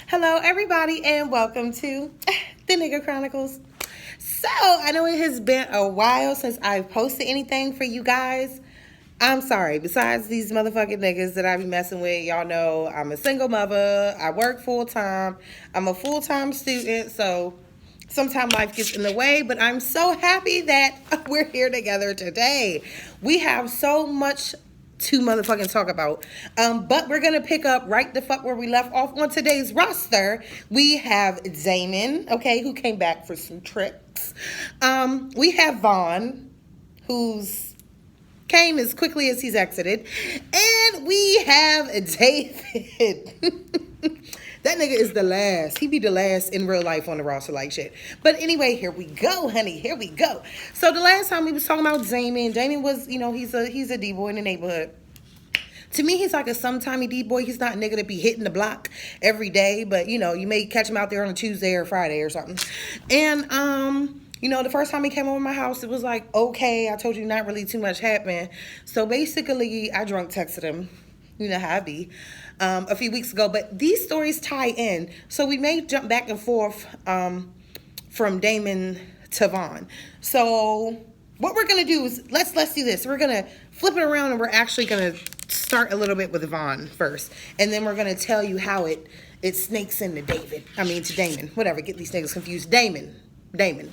Hello, everybody, and welcome to the Nigga Chronicles. So, I know it has been a while since I've posted anything for you guys. I'm sorry. Besides these motherfucking niggas that I be messing with, y'all know I'm a single mother. I work full time. I'm a full time student, so sometimes life gets in the way. But I'm so happy that we're here together today. We have so much to motherfucking talk about. But we're gonna pick up right the fuck where we left off on today's roster. We have Damon, okay, who came back for some tricks. We have Vaughn, who's came as quickly as he's exited. And we have David. That nigga is the last. He be the last in real life on the roster like shit. But anyway, here we go, honey. Here we go. So the last time we was talking about Damon was, he's a D-boy in the neighborhood. To me, he's like a sometimey D-boy. He's not a nigga that be hitting the block every day. But, you may catch him out there on a Tuesday or Friday or something. And, the first time he came over my house, it was like, okay, I told you not really too much happened. So basically, I drunk texted him. You know how I be. A few weeks ago. But these stories tie in. So we may jump back and forth from Damon to Vaughn. So what we're going to do is, let's do this. We're going to flip it around and we're actually going to start a little bit with Vaughn first. And then we're going to tell you how it snakes into to Damon. Whatever, get these niggas confused. Damon.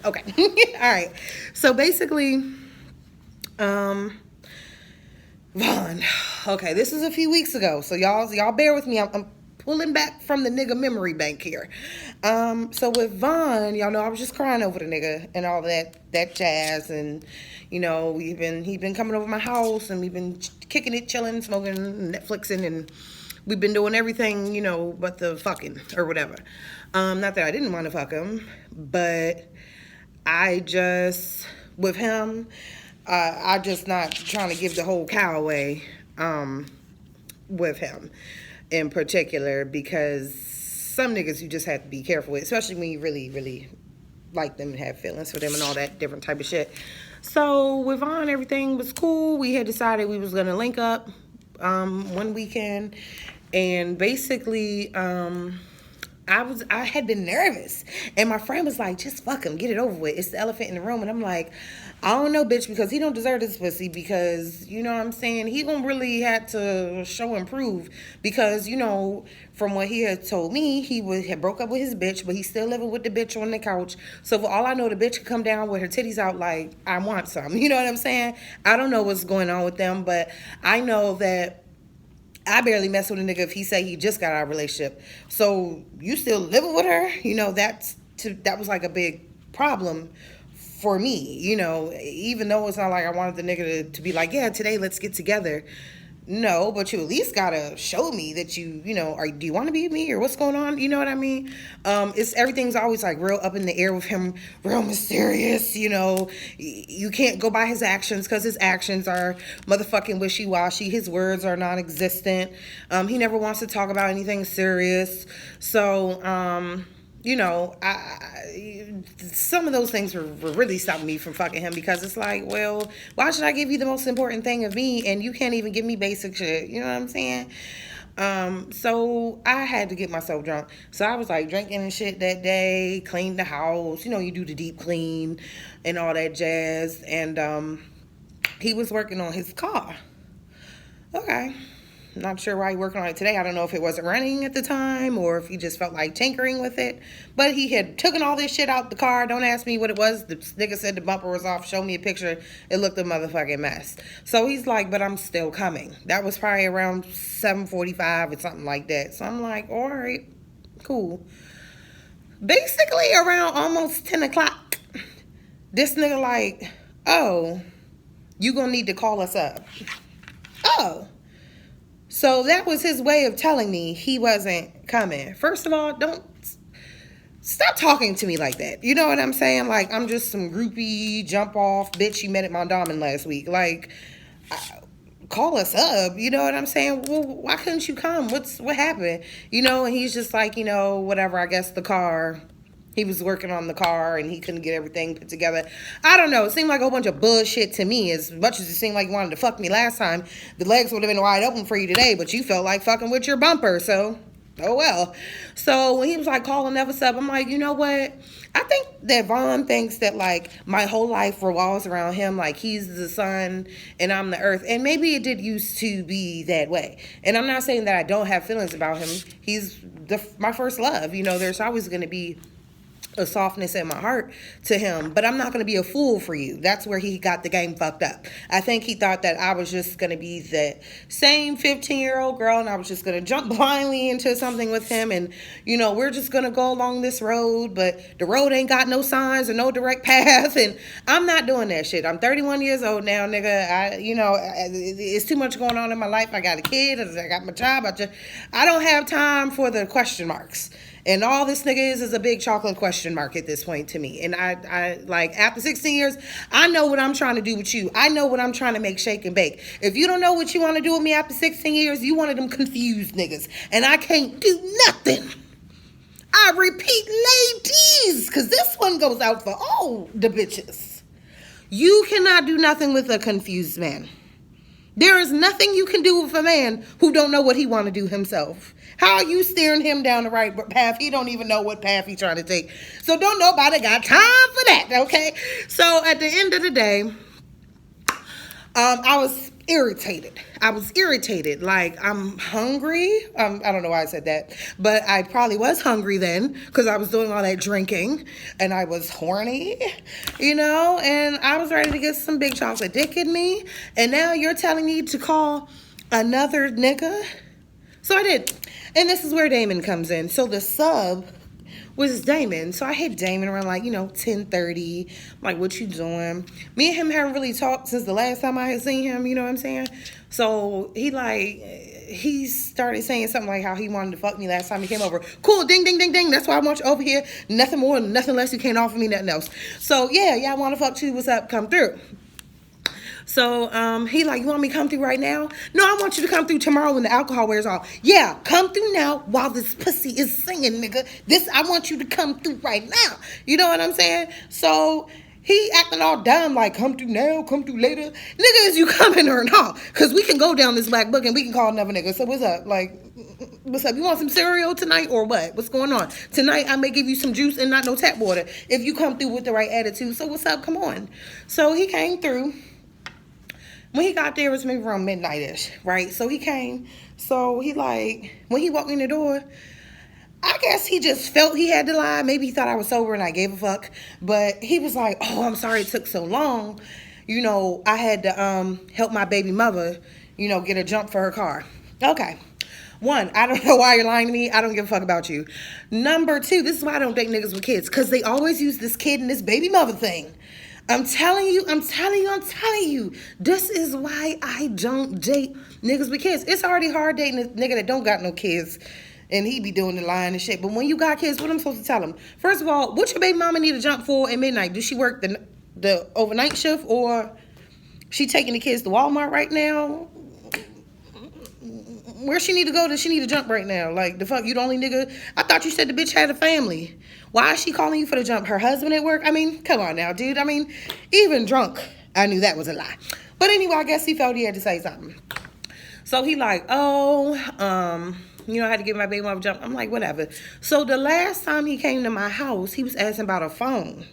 Okay. All right. So basically, Vaughn. Okay, this is a few weeks ago. So y'all bear with me. I'm pulling back from the nigga memory bank here. So with Vaughn, y'all know I was just crying over the nigga and all that jazz. And, he been coming over my house and we've been kicking it, chilling, smoking, Netflixing, and we've been doing everything, but the fucking or whatever. Not that I didn't want to fuck him, but I just, with him, I just not trying to give the whole cow away with him in particular, because some niggas you just have to be careful with, especially when you really, really like them and have feelings for them and all that different type of shit. So with Vaughn, everything was cool. We had decided we was going to link up one weekend, and basically I had been nervous, and my friend was like, just fuck him, get it over with. It's the elephant in the room. And I'm like, I don't know, bitch, because he don't deserve this pussy, because, you know what I'm saying, he gonna really have to show and prove, because, from what he had told me, he had broke up with his bitch, but he's still living with the bitch on the couch. So for all I know, the bitch could come down with her titties out like, I want some. You know what I'm saying? I don't know what's going on with them, but I know that I barely mess with a nigga if he say he just got out of a relationship. So you still living with her? That was like a big problem for me, even though it's not like I wanted the nigga to be like, yeah, today let's get together. No, but you at least gotta show me that do you want to be with me or what's going on? You know what I mean? Everything's always like real up in the air with him, real mysterious. You can't go by his actions because his actions are motherfucking wishy-washy. His words are non-existent. He never wants to talk about anything serious. So, some of those things were really stopping me from fucking him, because it's like, well, why should I give you the most important thing of me and you can't even give me basic shit? You know what I'm saying? So I had to get myself drunk. So I was like drinking and shit that day, cleaned the house. You do the deep clean and all that jazz. And he was working on his car. Okay. Not sure why he working on it today. I don't know if it wasn't running at the time or if he just felt like tinkering with it. But he had taken all this shit out the car. Don't ask me what it was. The nigga said the bumper was off. Showed me a picture. It looked a motherfucking mess. So he's like, but I'm still coming. That was probably around 7:45 or something like that. So I'm like, all right, cool. Basically around almost 10 o'clock, this nigga like, oh, you gonna need to call us up. Oh. So that was his way of telling me he wasn't coming. First of all, don't stop talking to me like that. You know what I'm saying? Like, I'm just some groupie, jump off bitch you met at my Damon last week. Like, call us up. You know what I'm saying? Well, why couldn't you come? What happened? And he's just like, whatever, I guess the car. He was working on the car and he couldn't get everything put together. I don't know. It seemed like a whole bunch of bullshit to me. As much as it seemed like you wanted to fuck me last time, the legs would have been wide open for you today, but you felt like fucking with your bumper. So Oh well. So when he was like calling never sub, I'm like, you know what? I think that Vaughn thinks that like my whole life revolves around him, like he's the sun and I'm the earth. And maybe it did used to be that way. And I'm not saying that I don't have feelings about him. He's my first love. You know, there's always going to be a softness in my heart to him, but I'm not going to be a fool for you. That's where he got the game fucked up. I think he thought that I was just going to be the same 15-year-old girl and I was just going to jump blindly into something with him, and you know, we're just going to go along this road, but the road ain't got no signs or no direct path, and I'm not doing that shit. I'm 31 years old now, nigga. It's too much going on in my life. I got a kid, I got my job. I don't have time for the question marks. And all this nigga is a big chocolate question mark at this point to me. And I like, after 16 years, I know what I'm trying to do with you. I know what I'm trying to make shake and bake. If you don't know what you want to do with me after 16 years, you one of them confused niggas. And I can't do nothing. I repeat, ladies, because this one goes out for all the bitches. You cannot do nothing with a confused man. There is nothing you can do with a man who don't know what he want to do himself. How are you steering him down the right path? He don't even know what path he's trying to take. So don't nobody got time for that, okay? So at the end of the day, I was irritated. Like, I'm hungry. I don't know why I said that, but I probably was hungry then because I was doing all that drinking and I was horny, you know, and I was ready to get some big chocolate dick in me. And now you're telling me to call another nigga? So I did. And this is where Damon comes in. So the sub was Damon. So I hit Damon around like, 10:30. I'm like, what you doing? Me and him haven't really talked since the last time I had seen him, you know what I'm saying? So he started saying something like how he wanted to fuck me last time he came over. Cool, ding, ding, ding, ding. That's why I want you over here. Nothing more, nothing less. You can't offer me nothing else. So yeah, I want to fuck you. What's up? Come through. So he like, you want me to come through right now? No, I want you to come through tomorrow when the alcohol wears off. Yeah, come through now while this pussy is singing, nigga. I want you to come through right now. You know what I'm saying? So he acting all dumb, like, come through now, come through later. Nigga, is you coming or not? Because we can go down this black book and we can call another nigga. So what's up? Like, what's up? You want some cereal tonight or what? What's going on? Tonight I may give you some juice and not no tap water if you come through with the right attitude. So what's up? Come on. So he came through. When he got there, it was maybe around midnight-ish, right? So he came. So he like, when he walked in the door, I guess he just felt he had to lie. Maybe he thought I was sober and I gave a fuck. But he was like, oh, I'm sorry it took so long. You know, I had to help my baby mother, get a jump for her car. Okay. One, I don't know why you're lying to me. I don't give a fuck about you. Number two, this is why I don't date niggas with kids. Because they always use this kid and this baby mother thing. I'm telling you. This is why I don't date niggas with kids. It's already hard dating a nigga that don't got no kids. And he be doing the lying and shit. But when you got kids, what am I supposed to tell him? First of all, what your baby mama need to jump for at midnight? Does she work the overnight shift, or she taking the kids to Walmart right now? Where she need to go? Does she need to jump right now? Like, the fuck, you the only nigga? I thought you said the bitch had a family. Why is she calling you for the jump? Her husband at work? I mean, come on now, dude. I mean, even drunk, I knew that was a lie. But anyway, I guess he felt he had to say something. So he like, I had to give my baby mama a jump. I'm like, whatever. So the last time he came to my house, he was asking about a phone.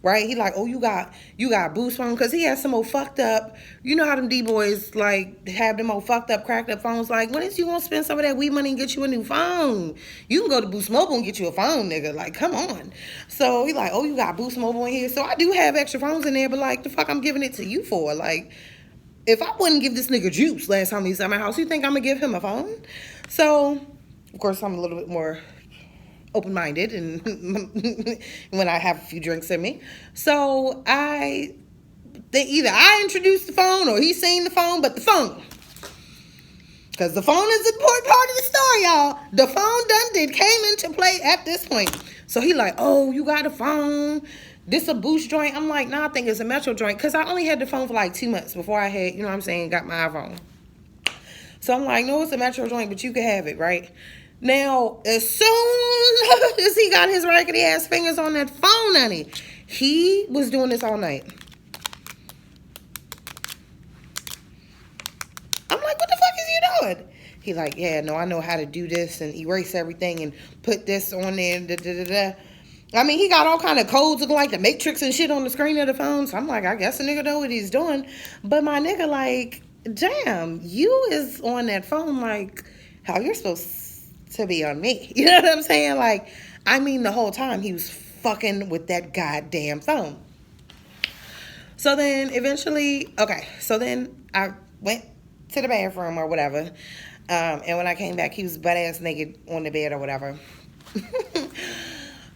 Right? He like, oh, you got a Boost phone? Because he has some old fucked up, you know how them D-boys, like, have them old fucked up, cracked up phones. Like, when is you going to spend some of that weed money and get you a new phone? You can go to Boost Mobile and get you a phone, nigga. Like, come on. So he like, oh, you got Boost Mobile in here? So I do have extra phones in there, but, like, the fuck I'm giving it to you for? Like, if I wouldn't give this nigga juice last time he was at my house, you think I'm going to give him a phone? So, of course, I'm a little bit more open-minded and when I have a few drinks in me. So either I introduced the phone or he seen the phone, but the phone. Because the phone is an important part of the story, y'all. The phone came into play at this point. So he like, oh, you got a phone? This a Boost joint? I'm like, nah, I think it's a Metro joint. Because I only had the phone for like 2 months before I had, got my iPhone. So I'm like, no, it's a Metro joint, but you can have it, right? Now, as soon as he got his raggedy ass fingers on that phone, honey, he was doing this all night. I'm like, what the fuck is you doing? He like, yeah, no, I know how to do this and erase everything and put this on there. Da, da, da, da. I mean, he got all kind of codes looking like the Matrix and shit on the screen of the phone. So I'm like, I guess the nigga know what he's doing. But my nigga like, damn, you is on that phone like how you're supposed to be on me. You know what I'm saying? Like, I mean, the whole time he was fucking with that goddamn phone. So then eventually, so then I went to the bathroom or whatever. And when I came back, he was butt ass naked on the bed or whatever.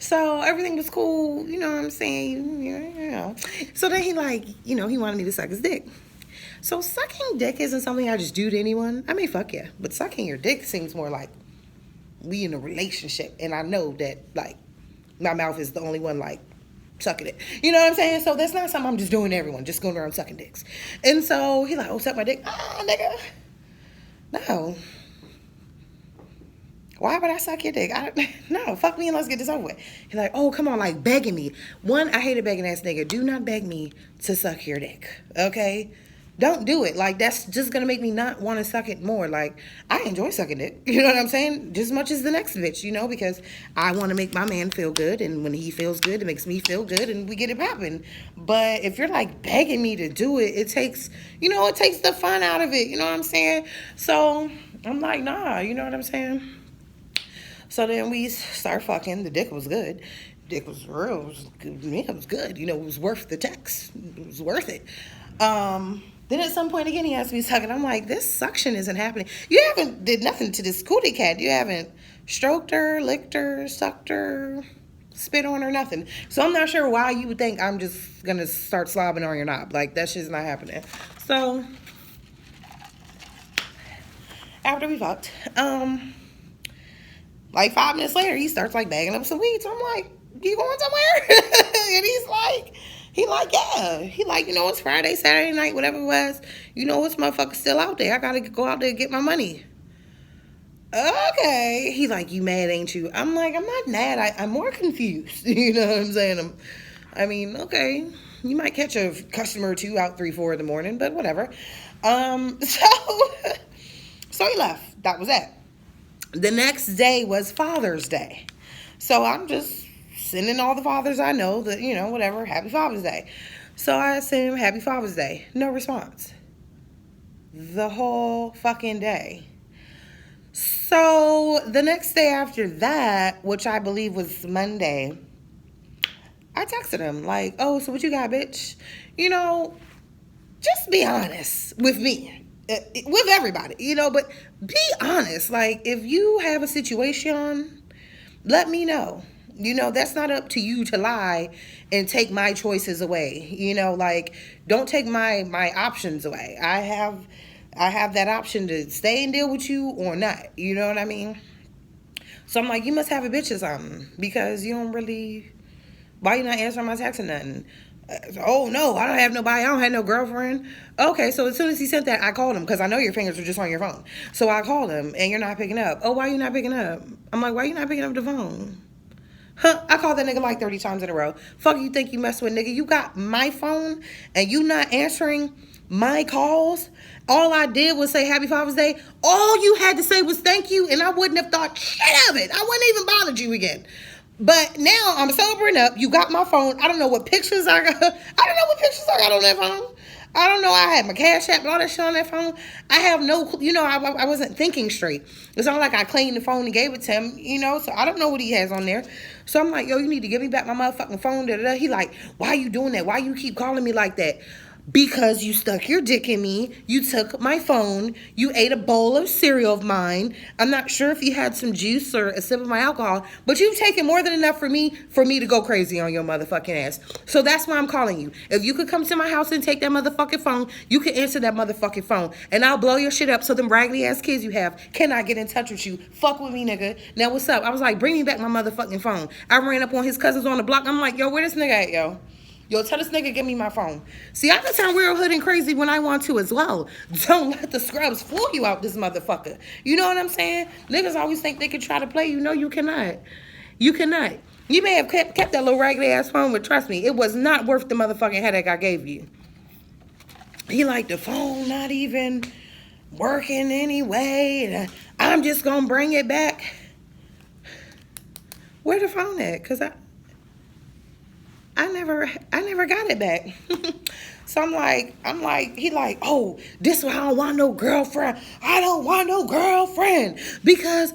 So everything was cool, you know what I'm saying? You know. So then he like, he wanted me to suck his dick. So sucking dick isn't something I just do to anyone. I mean, fuck yeah. But sucking your dick seems more like we in a relationship. And I know that, like, my mouth is the only one, like, sucking it. You know what I'm saying? So that's not something I'm just doing to everyone, just going around sucking dicks. And so he like, oh, suck my dick. Oh, nigga. No. Why would I suck your dick? No, fuck me and let's get this over with. He's like, oh, come on, like begging me. One, I hate a begging ass nigga. Do not beg me to suck your dick, okay? Don't do it. Like, that's just going to make me not want to suck it more. Like, I enjoy sucking dick. You know what I'm saying? Just as much as the next bitch, because I want to make my man feel good. And when he feels good, it makes me feel good and we get it popping. But if you're, like, begging me to do it, it takes, it takes the fun out of it. You know what I'm saying? So, I'm like, nah, you know what I'm saying? So then we start fucking. The dick was good. Dick was real. It was good. Yeah, it was good. It was worth the text. It was worth it. Then at some point again, he asked me to suck, and I'm like, this suction isn't happening. You haven't did nothing to this cootie cat. You haven't stroked her, licked her, sucked her, spit on her, nothing. So I'm not sure why you would think I'm just going to start slobbing on your knob. Like, that shit's not happening. So after we fucked, like 5 minutes later, he starts like bagging up some weed. So I'm like, you going somewhere? And he like, yeah. He like, it's Friday, Saturday night, whatever it was. This motherfucker's still out there. I got to go out there and get my money. Okay. He like, you mad, ain't you? I'm like, I'm not mad. I'm more confused. You know what I'm saying? I mean, okay. You might catch a customer or two out 3, 4 in the morning, but whatever. So he left. That was that. The next day was Father's Day. So I'm just sending all the fathers I know that, whatever, Happy Father's Day. So I sent him Happy Father's Day. No response. The whole fucking day. So the next day after that, which I believe was Monday, I texted him like, oh, so what you got, bitch? Just be honest with me. With everybody, but be honest. Like, if you have a situation, let me know. That's not up to you to lie and take my choices away. Like, don't take my options away. I have that option to stay and deal with you or not. You know what I mean? So I'm like, you must have a bitch or something, because you don't really, why you not answering my text or nothing? Oh, no, I don't have nobody. I don't have no girlfriend. Okay, so as soon as he sent that, I called him because I know your fingers were just on your phone. So I called him, and you're not picking up. Oh, why you not picking up? I'm like, why you not picking up the phone? Huh? I called that nigga like 30 times in a row. Fuck you think you mess with, nigga? You got my phone, and you not answering my calls? All I did was say Happy Father's Day. All you had to say was thank you, and I wouldn't have thought shit of it. I wouldn't even bothered you again. But now I'm sobering up. You got my phone. I don't know what pictures I got. I don't know what pictures I got on that phone. I don't know. I had my Cash App and all that shit on that phone. I have no, I wasn't thinking straight. It's not like I cleaned the phone and gave it to him, so I don't know what he has on there. So I'm like, yo, you need to give me back my motherfucking phone. Da, da, da. He like, why you doing that? Why you keep calling me like that? Because you stuck your dick in me, you took my phone, you ate a bowl of cereal of mine. I'm not sure if you had some juice or a sip of my alcohol, but you've taken more than enough for me to go crazy on your motherfucking ass. So that's why I'm calling you. If you could come to my house and take that motherfucking phone, you can answer that motherfucking phone. And I'll blow your shit up so them raggedy ass kids you have cannot get in touch with you. Fuck with me, nigga. Now what's up? I was like, bring me back my motherfucking phone. I ran up on his cousins on the block. I'm like, yo, where this nigga at, yo? Yo, tell this nigga, give me my phone. See, I can turn real hood and crazy when I want to as well. Don't let the scrubs fool you out this motherfucker. You know what I'm saying? Niggas always think they can try to play you. No, you cannot. You cannot. You may have kept that little raggedy ass phone, but trust me, it was not worth the motherfucking headache I gave you. He like, the phone not even working anyway. I'm just gonna bring it back. Where the phone at? Cause I never got it back. So I'm like, he like, oh, this why I don't want no girlfriend. I don't want no girlfriend because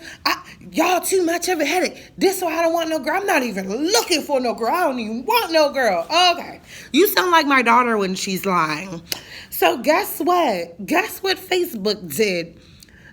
y'all too much of a headache. This why I don't want no girl. I'm not even looking for no girl. I don't even want no girl. Okay. You sound like my daughter when she's lying. So guess what? Guess what Facebook did?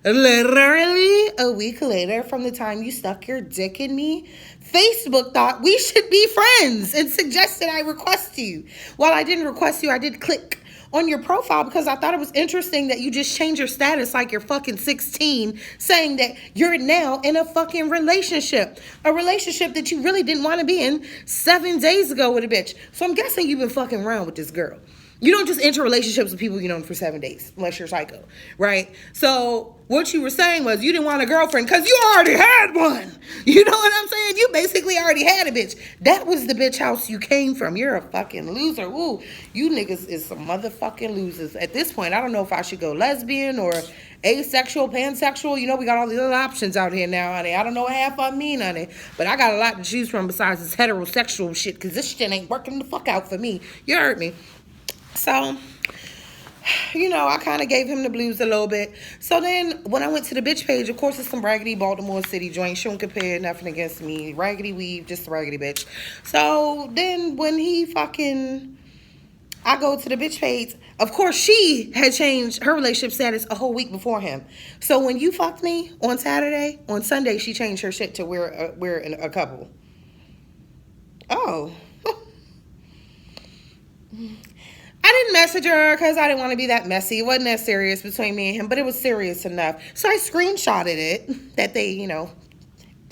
Literally a week later from the time you stuck your dick in me, Facebook thought we should be friends and suggested I request you. Well, I didn't request you. I did click on your profile because I thought it was interesting that you just changed your status like you're fucking 16, saying that you're now in a fucking relationship. A relationship that you really didn't want to be in 7 days ago with a bitch. So I'm guessing you've been fucking around with this girl. You don't just enter relationships with people you know for 7 days, unless you're psycho, right? So what you were saying was you didn't want a girlfriend because you already had one. You know what I'm saying? You basically already had a bitch. That was the bitch house you came from. You're a fucking loser. Ooh, you niggas is some motherfucking losers. At this point, I don't know if I should go lesbian or asexual, pansexual. You know, we got all these other options out here now, honey. I don't know what half I mean, honey. But I got a lot to choose from besides this heterosexual shit because this shit ain't working the fuck out for me. You heard me. So, you know, I kind of gave him the blues a little bit. So then when I went to the bitch page, of course, it's some raggedy Baltimore City joint. She don't compare nothing against me. Raggedy weave, just a raggedy bitch. So then when I go to the bitch page, of course, she had changed her relationship status a whole week before him. So when you fucked me on Saturday, on Sunday, she changed her shit to we're a couple. Oh. I didn't message her because I didn't want to be that messy. It wasn't that serious between me and him, but it was serious enough. So I screenshotted it that they, you know,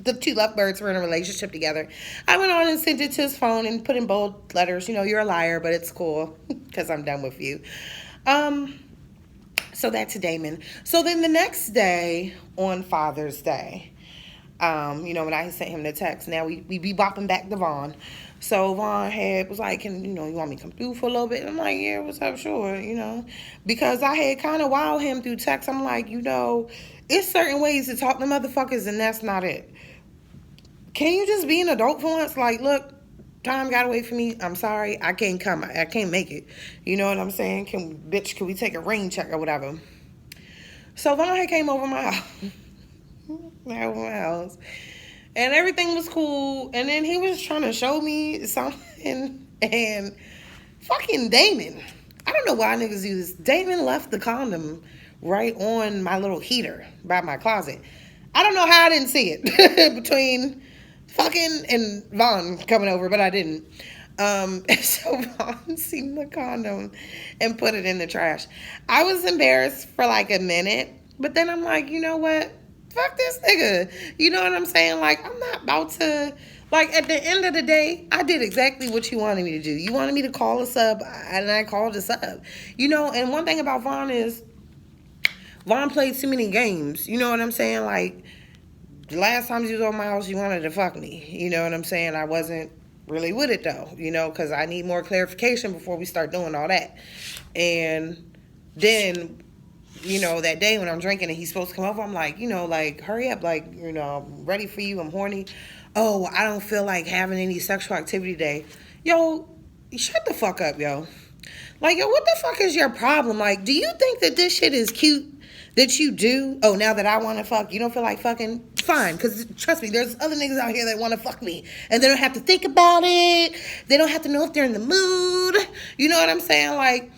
the two lovebirds were in a relationship together. I went on and sent it to his phone and put in bold letters, you know, you're a liar, but it's cool because I'm done with you. So that's Damon. So then the next day on Father's Day, you know, when I sent him the text, now we be bopping back to Vaughn. So Vaughn was like, you want me to come through for a little bit? And I'm like, yeah, what's up? Sure, you know. Because I had kind of wowed him through text. I'm like, you know, it's certain ways to talk to motherfuckers and that's not it. Can you just be an adult for once? Like, look, time got away from me. I'm sorry. I can't come. I can't make it. You know what I'm saying? Can we take a rain check or whatever? So Vaughn came over my house. And everything was cool. And then he was trying to show me something. And fucking Damon. I don't know why niggas do this. Damon left the condom right on my little heater by my closet. I don't know how I didn't see it. Between fucking and Vaughn coming over, but I didn't. So Vaughn seen the condom and put it in the trash. I was embarrassed for like a minute. But then I'm like, you know what? Fuck this nigga. You know what I'm saying? Like, I'm not about to... Like, at the end of the day, I did exactly what you wanted me to do. You wanted me to call us up, and I called us up. You know, and one thing about Vaughn is... Vaughn played too many games. You know what I'm saying? Like, the last time you was over my house, you wanted to fuck me. You know what I'm saying? I wasn't really with it, though. You know, because I need more clarification before we start doing all that. And then... You know, that day when I'm drinking and he's supposed to come over, I'm like, you know, like, hurry up. Like, you know, I'm ready for you. I'm horny. Oh, I don't feel like having any sexual activity today. Yo, shut the fuck up, yo. Like, yo, what the fuck is your problem? Like, do you think that this shit is cute that you do? Oh, now that I want to fuck, you don't feel like fucking? Fine, because trust me, there's other niggas out here that want to fuck me. And they don't have to think about it. They don't have to know if they're in the mood. You know what I'm saying? Like,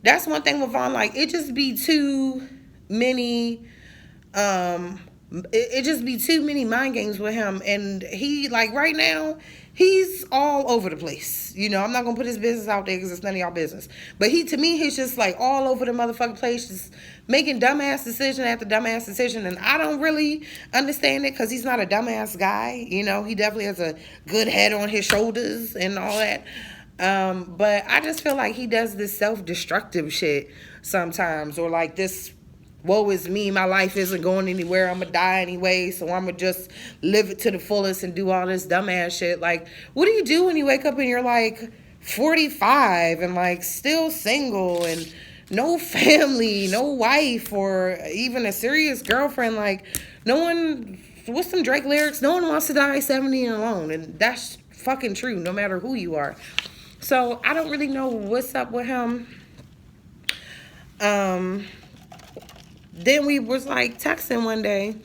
that's one thing with Vaughn, like, it just be too many, it just be too many mind games with him, and he, like, right now, he's all over the place, you know. I'm not gonna put his business out there, because it's none of y'all business, but to me, he's just, like, all over the motherfucking place, just making dumbass decision after dumbass decision, and I don't really understand it, because he's not a dumbass guy, you know. He definitely has a good head on his shoulders, and all that. But I just feel like he does this self-destructive shit sometimes, or like this, woe is me, my life isn't going anywhere, I'm gonna die anyway, so I'm gonna just live it to the fullest and do all this dumbass shit. Like, what do you do when you wake up and you're like 45 and like still single and no family, no wife, or even a serious girlfriend. Like, no one, with some Drake lyrics, no one wants to die 70 and alone. And that's fucking true, no matter who you are. So I don't really know what's up with him. Then we was like texting one day.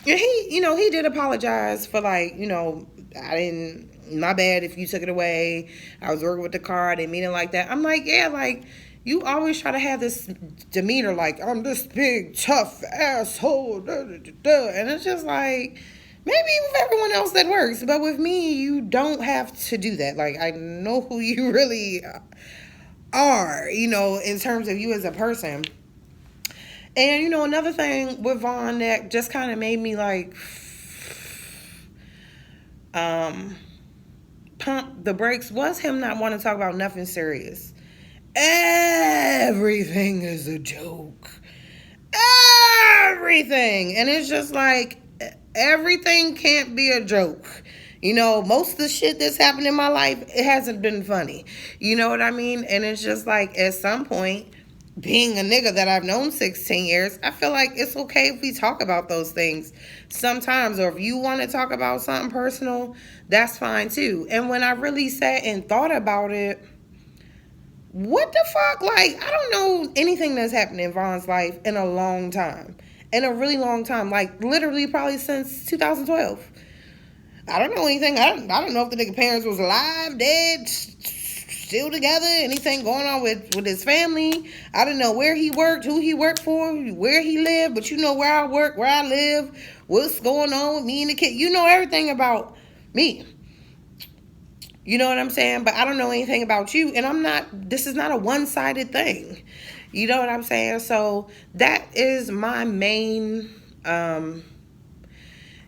And he did apologize for, like, I didn't, my bad if you took it away. I was working with the car. I didn't mean it like that. I'm like, yeah, like, you always try to have this demeanor, like, I'm this big, tough asshole. Da, da, da, da. And it's just like, maybe with everyone else that works. But with me, you don't have to do that. Like, I know who you really are, in terms of you as a person. And, another thing with Vaughn that just kind of made me, like, pump the brakes was him not wanting to talk about nothing serious. Everything is a joke. Everything. And it's just like, everything can't be a joke. Most of the shit that's happened in my life, it hasn't been funny. You know what I mean? And it's just like, at some point, being a nigga that I've known 16 years, I feel like it's okay if we talk about those things sometimes. Or if you want to talk about something personal, that's fine too. And when I really sat and thought about it, what the fuck? Like, I don't know anything that's happened in Vaughn's life in a long time. In a really long time. Like, literally probably since 2012. I don't know anything. I don't know if the nigga parents was alive, dead, still together, anything going on with his family. I don't know where he worked, who he worked for, where he lived, but where I work, where I live, what's going on with me and the kid. You know everything about me. You know what I'm saying? But I don't know anything about you, and this is not a one-sided thing. You know what I'm saying? So that is my main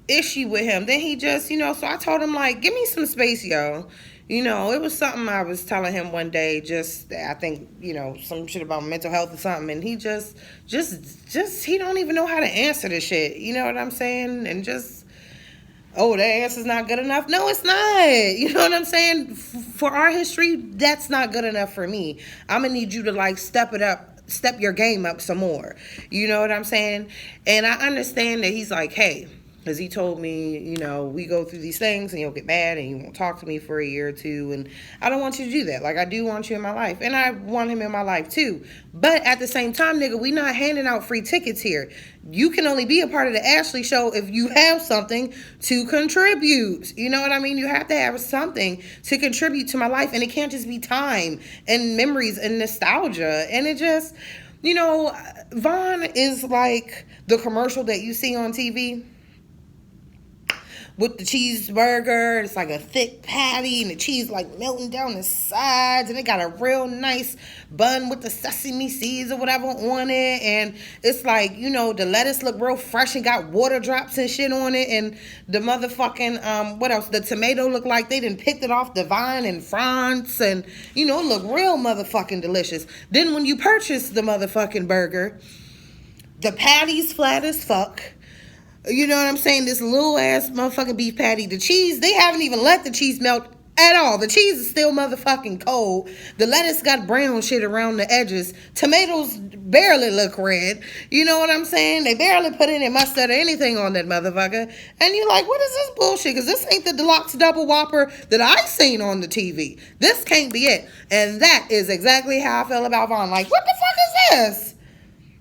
issue with him. Then he just, so I told him, like, give me some space, yo. It was something I was telling him one day, just, I think, some shit about mental health or something, and he just, he don't even know how to answer the shit, you know what I'm saying? And just, oh, that answer's not good enough? No, it's not. You know what I'm saying? For our history, that's not good enough for me. I'm gonna need you to, like, step your game up some more. You know what I'm saying? And I understand that he's like, hey, because he told me, we go through these things and you'll get mad and you won't talk to me for a year or two. And I don't want you to do that. Like, I do want you in my life. And I want him in my life too. But at the same time, nigga, we not handing out free tickets here. You can only be a part of the Ashley show if you have something to contribute. You know what I mean? You have to have something to contribute to my life. And it can't just be time and memories and nostalgia. And it just, Vaughn is like the commercial that you see on TV with the cheeseburger. It's like a thick patty and the cheese like melting down the sides, and it got a real nice bun with the sesame seeds or whatever on it, and it's like, the lettuce look real fresh and got water drops and shit on it, and the motherfucking what else, the tomato look like they done picked it off the vine in France, and it look real motherfucking delicious. Then when you purchase the motherfucking burger, the patty's flat as fuck. You know what I'm saying? This little ass motherfucking beef patty. The cheese, they haven't even let the cheese melt at all. The cheese is still motherfucking cold. The lettuce got brown shit around the edges. Tomatoes barely look red. You know what I'm saying? They barely put any mustard or anything on that motherfucker. And you're like, what is this bullshit? Because this ain't the deluxe double whopper that I seen on the TV. This can't be it. And that is exactly how I feel about Vaughn. Like, what the fuck is this?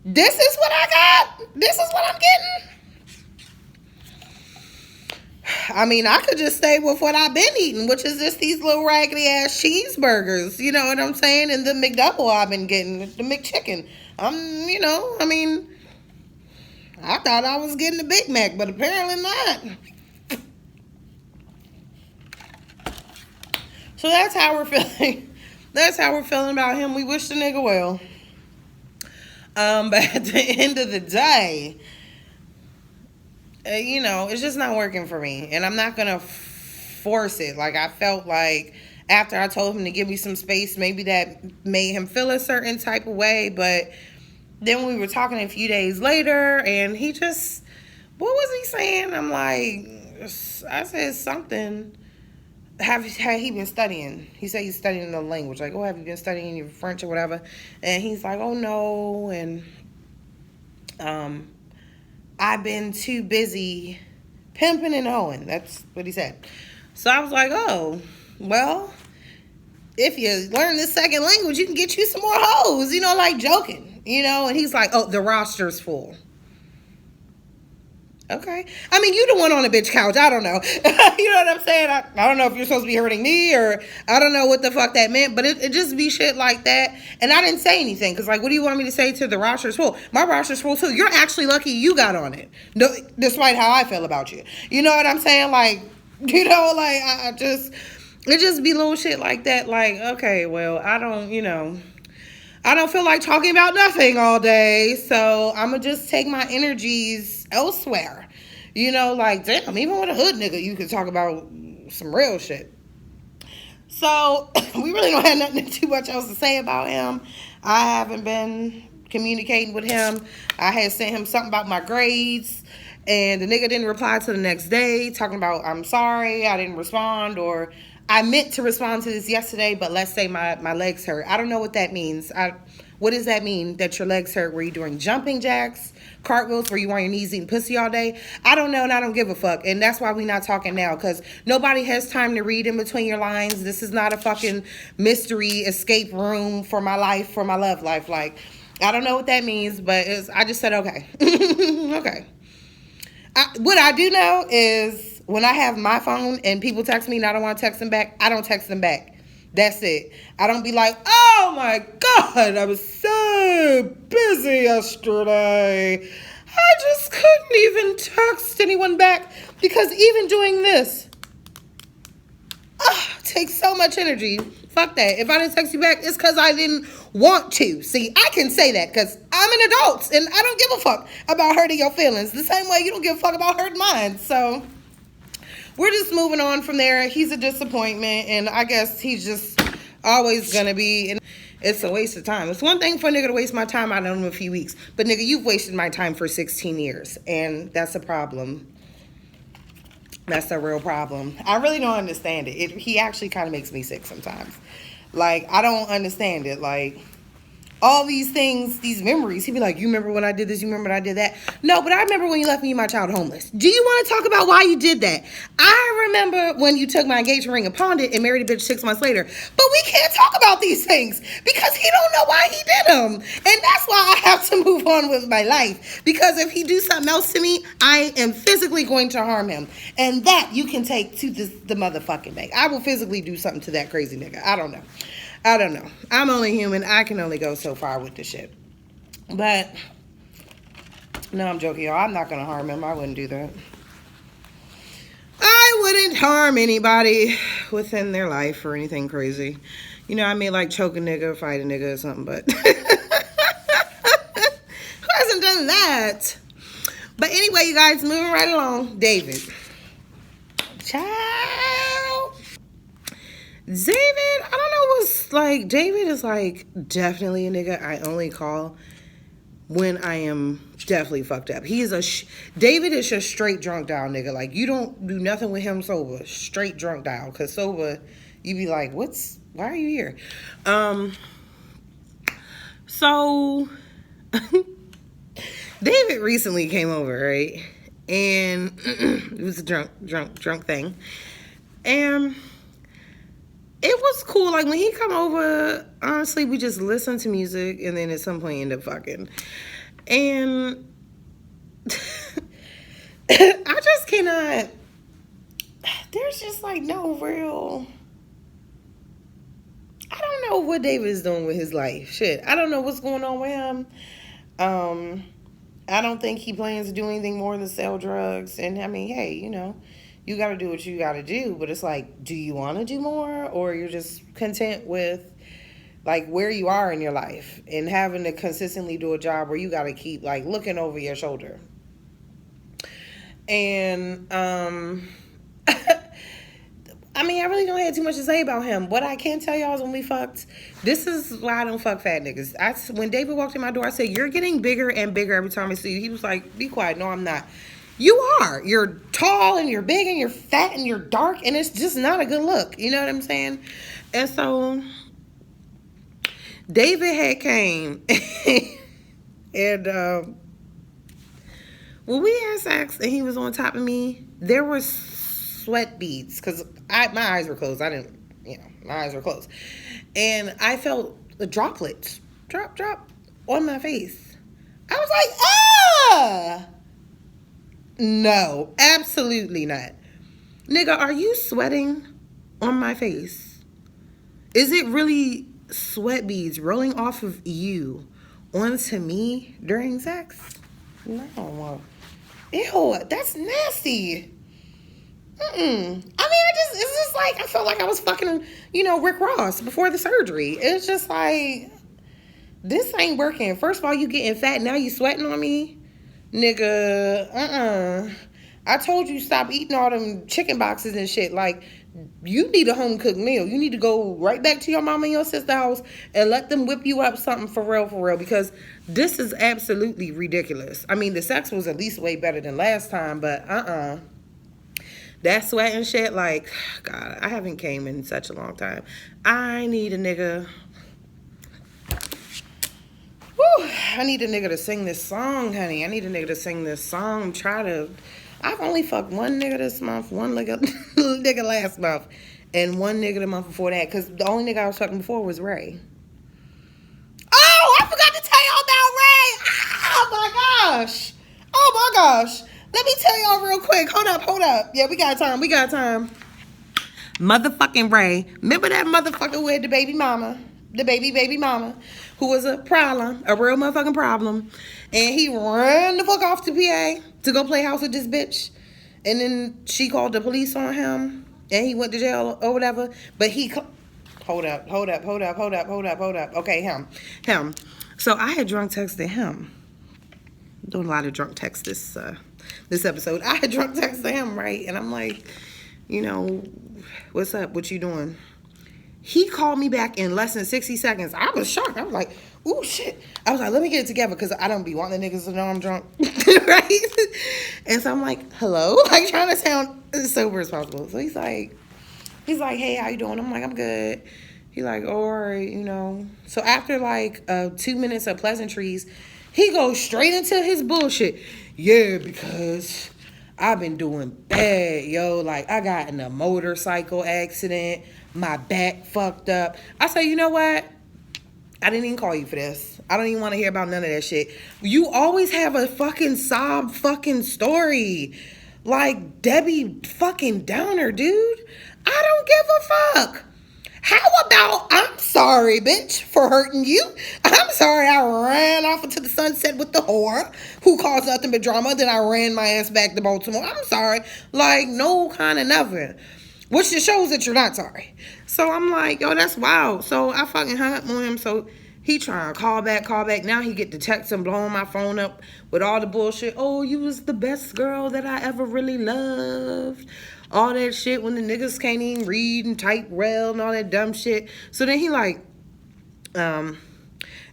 This is what I got? This is what I'm getting? I mean, I could just stay with what I've been eating, which is just these little raggedy ass cheeseburgers. You know what I'm saying? And the McDouble I've been getting, the McChicken. I thought I was getting the Big Mac, but apparently not. So that's how we're feeling. That's how we're feeling about him. We wish the nigga well. But at the end of the day, it's just not working for me. And I'm not going to force it. Like, I felt like after I told him to give me some space, maybe that made him feel a certain type of way. But then we were talking a few days later, and he just, what was he saying? I'm like, I said something. have he been studying? He said he's studying another language. Like, oh, have you been studying your French or whatever? And he's like, oh no, and I've been too busy pimping and hoeing. That's what he said. So I was like, oh, well, if you learn this second language, you can get you some more hoes, like joking, And he's like, oh, the roster's full. Okay. I mean, you the one on the bitch couch. I don't know. You know what I'm saying? I don't know if you're supposed to be hurting me or I don't know what the fuck that meant, but it just be shit like that. And I didn't say anything because, like, what do you want me to say to the roster's full? My roster's full, too. You're actually lucky you got on it, despite how I feel about you. You know what I'm saying? Like, I just, it just be little shit like that. Like, okay, well, I don't feel like talking about nothing all day, so I'm going to just take my energies elsewhere. Like, damn, even with a hood nigga, you could talk about some real shit. So, we really don't have nothing too much else to say about him. I haven't been communicating with him. I had sent him something about my grades, and the nigga didn't reply to the next day, talking about, I'm sorry, I didn't respond, or I meant to respond to this yesterday, but let's say my legs hurt. I don't know what that means. What does that mean, that your legs hurt? Were you doing jumping jacks, cartwheels? Were you on your knees eating pussy all day? I don't know, and I don't give a fuck. And that's why we not talking now, because nobody has time to read in between your lines. This is not a fucking mystery escape room for my life, for my love life. Like, I don't know what that means, but I just said, okay. Okay. What I do know is when I have my phone and people text me and I don't want to text them back, I don't text them back. That's it. I don't be like, oh my God, I was so busy yesterday. I just couldn't even text anyone back because even doing this takes so much energy. Fuck that. If I didn't text you back, it's because I didn't want to. See, I can say that because I'm an adult and I don't give a fuck about hurting your feelings. The same way you don't give a fuck about hurting mine. So we're just moving on from there. He's a disappointment, and I guess he's just always gonna be. And it's a waste of time. It's one thing for a nigga to waste my time out on him a few weeks, but nigga, you've wasted my time for 16 years, and that's a problem. That's a real problem. I really don't understand it. He actually kind of makes me sick sometimes. Like, I don't understand it. Like, all these things, these memories. He'd be like, you remember when I did this? You remember when I did that? No, but I remember when you left me and my child homeless. Do you want to talk about why you did that? I remember when you took my engagement ring and pawned it and married a bitch 6 months later. But we can't talk about these things because he don't know why he did them. And that's why I have to move on with my life. Because if he do something else to me, I am physically going to harm him. And that you can take to the motherfucking bank. I will physically do something to that crazy nigga. I don't know. I'm only human. I can only go so far with this shit. But, no, I'm joking, y'all. I'm not going to harm him. I wouldn't do that. I wouldn't harm anybody within their life or anything crazy. I may like choke a nigga, fight a nigga or something, but who hasn't done that? But anyway, you guys, moving right along. David. Ciao. David, I don't know what's like. David is like definitely a nigga I only call when I am definitely fucked up. He is David is just straight drunk dial nigga. Like, you don't do nothing with him sober. Straight drunk dial. Cause sober, you be like, why are you here? So David recently came over, right? And it was a drunk thing. And it was cool. Like, when he come over, honestly, we just listen to music and then at some point end up fucking. And I just cannot, there's just like no real, I don't know what David is doing with his life. Shit, I don't know what's going on with him. I don't think he plans to do anything more than sell drugs. And I mean, hey, you got to do what you got to do. But it's like, do you want to do more? Or you're just content with, like, where you are in your life and having to consistently do a job where you got to keep, like, looking over your shoulder. And, I mean, I really don't have too much to say about him. What I can tell y'all is when we fucked, this is why I don't fuck fat niggas. When David walked in my door, I said, you're getting bigger and bigger every time I see you. He was like, be quiet. No, I'm not. You are. You're tall and you're big and you're fat and you're dark and it's just not a good look. You know what I'm saying? And so David had came and when we had sex and he was on top of me, there was sweat beads because my eyes were closed. My eyes were closed. And I felt the droplets drop on my face. I was like, ah! No, absolutely not. Nigga, are you sweating on my face? Is it really sweat beads rolling off of you onto me during sex? No. Ew, that's nasty. It's just like, I felt like I was fucking, Rick Ross before the surgery. It's just like, this ain't working. First of all, you getting fat, now you sweating on me? Nigga, I told you stop eating all them chicken boxes and shit. Like, you need a home cooked meal. You need to go right back to your mama and your sister's house and let them whip you up something for real, because this is absolutely ridiculous. I mean, the sex was at least way better than last time, but that sweat and shit, like, God, I haven't came in such a long time. I need a nigga. Woo, I need a nigga to sing this song, honey. I need a nigga to sing this song. I've only fucked one nigga this month, one nigga last month, and one nigga the month before that, because the only nigga I was fucking before was Ray. Oh, I forgot to tell y'all about Ray. Oh my gosh. Let me tell y'all real quick. Hold up. Yeah, we got time. Motherfucking Ray. Remember that motherfucker with the baby mama? The baby mama, who was a problem, a real motherfucking problem. And he ran the fuck off to PA to go play house with this bitch. And then she called the police on him. And he went to jail or whatever. But hold up. Okay, him. So I had drunk texted him. Doing a lot of drunk text this episode. I had drunk texted him, right? And I'm like, what's up? What you doing? He called me back in less than 60 seconds. I was shocked. I was like, ooh, shit. I was like, let me get it together because I don't be wanting the niggas to know I'm drunk. Right? And so I'm like, hello? Like, trying to sound as sober as possible. So he's like, hey, how you doing? I'm like, I'm good. He's like, all right, So after like 2 minutes of pleasantries, he goes straight into his bullshit. Yeah, because I've been doing bad, yo. Like, I got in a motorcycle accident. My back fucked up. I say, you know what? I didn't even call you for this. I don't even want to hear about none of that shit. You always have a fucking sob fucking story. Like, Debbie fucking Downer, dude. I don't give a fuck. How about, I'm sorry, bitch, for hurting you. I'm sorry I ran off into the sunset with the whore who caused nothing but drama. Then I ran my ass back to Baltimore. I'm sorry. Like, no kind of nothing. Which just shows that you're not sorry. So I'm like, yo, that's wild. So I fucking hung up on him. So he trying to call back. Now he get the text and blowing my phone up with all the bullshit. Oh, you was the best girl that I ever really loved. All that shit when the niggas can't even read and type well and all that dumb shit. So then he like,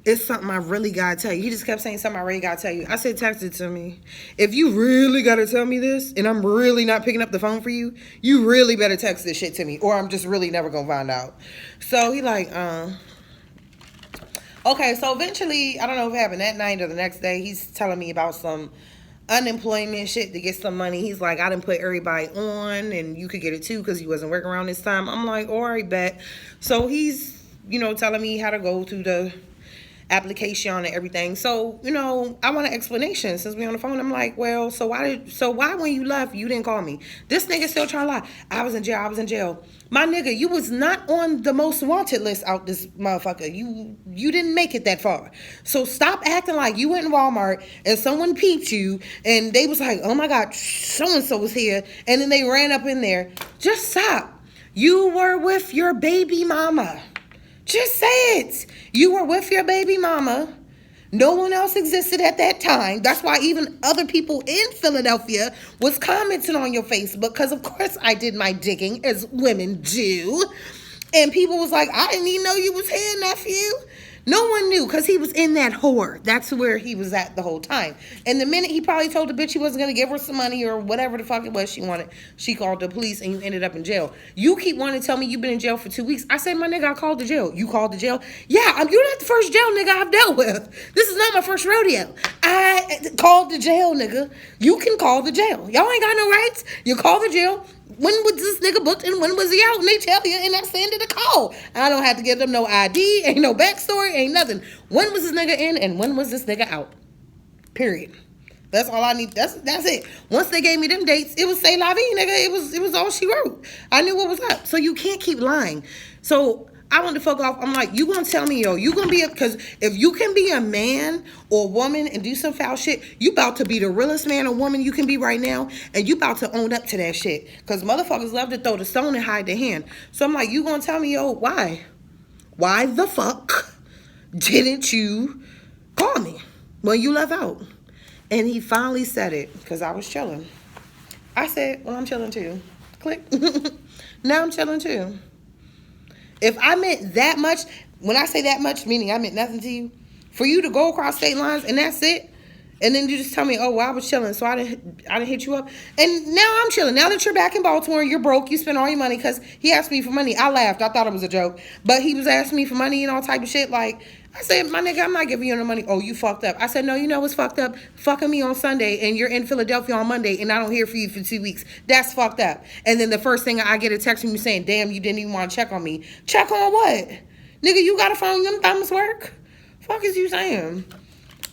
it's something I really gotta tell you. He just kept saying something I really gotta tell you. I said, text it to me. If you really gotta tell me this and I'm really not picking up the phone for you, you really better text this shit to me or I'm just really never gonna find out. So he like, okay, so eventually, I don't know if it happened that night or the next day, he's telling me about some unemployment shit to get some money. He's like, I didn't put everybody on and you could get it too because he wasn't working around this time. I'm like, all right, bet. So he's, telling me how to go through the application and everything. So, I want an explanation since we on the phone. I'm like, well, so why when you left, you didn't call me? This nigga still trying to lie. I was in jail. My nigga, you was not on the most wanted list out this motherfucker. You didn't make it that far. So stop acting like you went in Walmart and someone peeped you and they was like, oh my God, so-and-so was here. And then they ran up in there. Just stop. You were with your baby mama. Just say it. You were with your baby mama. No one else existed at that time. That's why even other people in Philadelphia was commenting on your Facebook because, of course, I did my digging as women do. And people was like, I didn't even know you was here, nephew. No one knew because he was in that whore. That's where he was at the whole time. And the minute he probably told the bitch he wasn't going to give her some money or whatever the fuck it was she wanted, she called the police and you ended up in jail. You keep wanting to tell me you've been in jail for 2 weeks. I said, my nigga, I called the jail. You called the jail? Yeah, you're not the first jail nigga I've dealt with. This is not my first rodeo. I called the jail, nigga. You can call the jail. Y'all ain't got no rights. You call the jail. When was this nigga booked and when was he out? And they tell you, and that's the end of the call. I don't have to give them no ID, ain't no backstory, ain't nothing. When was this nigga in and when was this nigga out? Period. That's all I need. That's it. Once they gave me them dates, it was say la vie, nigga. It was all she wrote. I knew what was up. So you can't keep lying. So I want to fuck off. I'm like, you gonna tell me, yo, you gonna be because if you can be a man or woman and do some foul shit, you about to be the realest man or woman you can be right now, and you about to own up to that shit. Because motherfuckers love to throw the stone and hide their hand. So I'm like, you gonna tell me, yo, why? Why the fuck didn't you call me when you left out? And he finally said it because I was chilling. I said, well, I'm chilling too. Click. Now I'm chilling too. If I meant that much, when I say that much, meaning I meant nothing to you, for you to go across state lines and that's it, and then you just tell me, oh, well, I was chilling, so I didn't hit you up, and now I'm chilling. Now that you're back in Baltimore, you're broke, you spent all your money, because he asked me for money. I laughed. I thought it was a joke, but he was asking me for money and all type of shit. Like, I said, my nigga, I'm not giving you no money. Oh, you fucked up. I said, no, you know what's fucked up? Fucking me on Sunday, and you're in Philadelphia on Monday, and I don't hear from you for 2 weeks. That's fucked up. And then the first thing I get a text from you saying, damn, you didn't even want to check on me. Check on what? Nigga, you got a phone, them thumbs work? Fuck is you saying?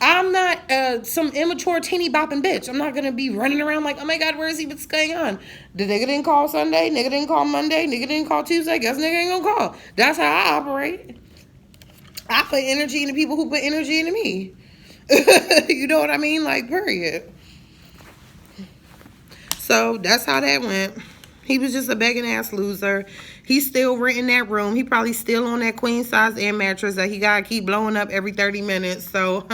I'm not some immature teeny bopping bitch. I'm not going to be running around like, oh my God, where is he? What's going on? The nigga didn't call Sunday. Nigga didn't call Monday. Nigga didn't call Tuesday. Guess nigga ain't going to call. That's how I operate. I put energy into people who put energy into me. You know what I mean? Like, period. So that's how that went. He was just a begging ass loser. He's still renting that room. He probably still on that queen size air mattress that he gotta keep blowing up every 30 minutes. So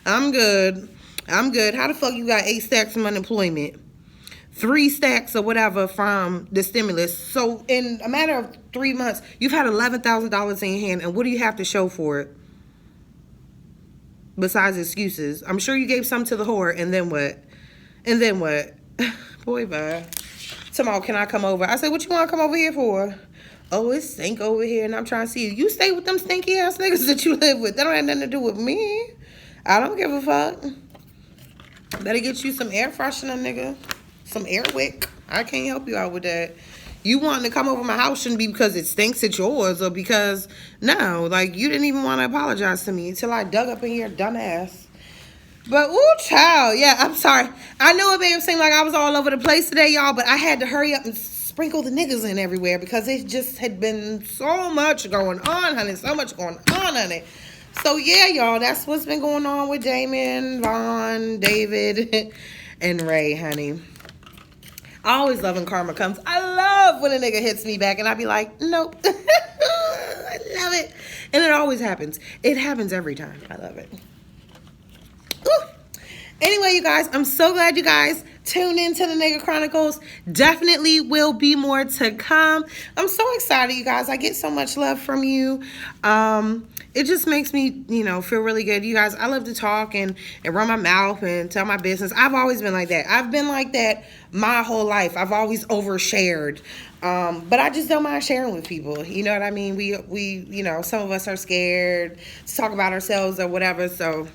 I'm good. I'm good. How the fuck you got 8 stacks from unemployment? 3 stacks or whatever from the stimulus. So in a matter of 3 months, you've had $11,000 in your hand, and what do you have to show for it? Besides excuses. I'm sure you gave some to the whore, and then what? And then what? Boy, bye. Tomorrow, can I come over? I said, what you want to come over here for? Oh, it's stink over here, and I'm trying to see you. You stay with them stinky ass niggas that you live with. That don't have nothing to do with me. I don't give a fuck. Better get you some air freshener, nigga. Some air wick. I can't help you out with that. You wanting to come over my house shouldn't be because it stinks it's yours, or because, no, like, you didn't even want to apologize to me until I dug up in your dumb ass. But, ooh, child, yeah, I'm sorry. I know it may have seemed like I was all over the place today, y'all, but I had to hurry up and sprinkle the niggas in everywhere because it just had been so much going on, honey. So much going on, honey. So, yeah, y'all, that's what's been going on with Damon, Vaughn, David, and Ray, honey. I always love when karma comes. I love when a nigga hits me back and I be like, nope. I love it. And it always happens. It happens every time. I love it. Ooh. Anyway, you guys, I'm so glad you guys tuned into the Nigga Chronicles. Definitely will be more to come. I'm so excited, you guys. I get so much love from you. It just makes me, feel really good. You guys, I love to talk and run my mouth and tell my business. I've always been like that. I've been like that my whole life. I've always overshared. But I just don't mind sharing with people. You know what I mean? We some of us are scared to talk about ourselves or whatever. So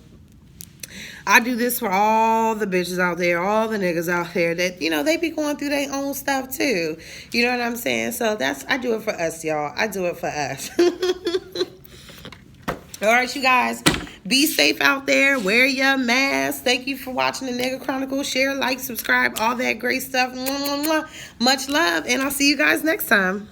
I do this for all the bitches out there, all the niggas out there that, they be going through their own stuff too. You know what I'm saying? So I do it for us, y'all. I do it for us. All right, you guys, be safe out there. Wear your mask. Thank you for watching the Nigga Chronicles. Share, like, subscribe, all that great stuff. Mwah, mwah, mwah. Much love, and I'll see you guys next time.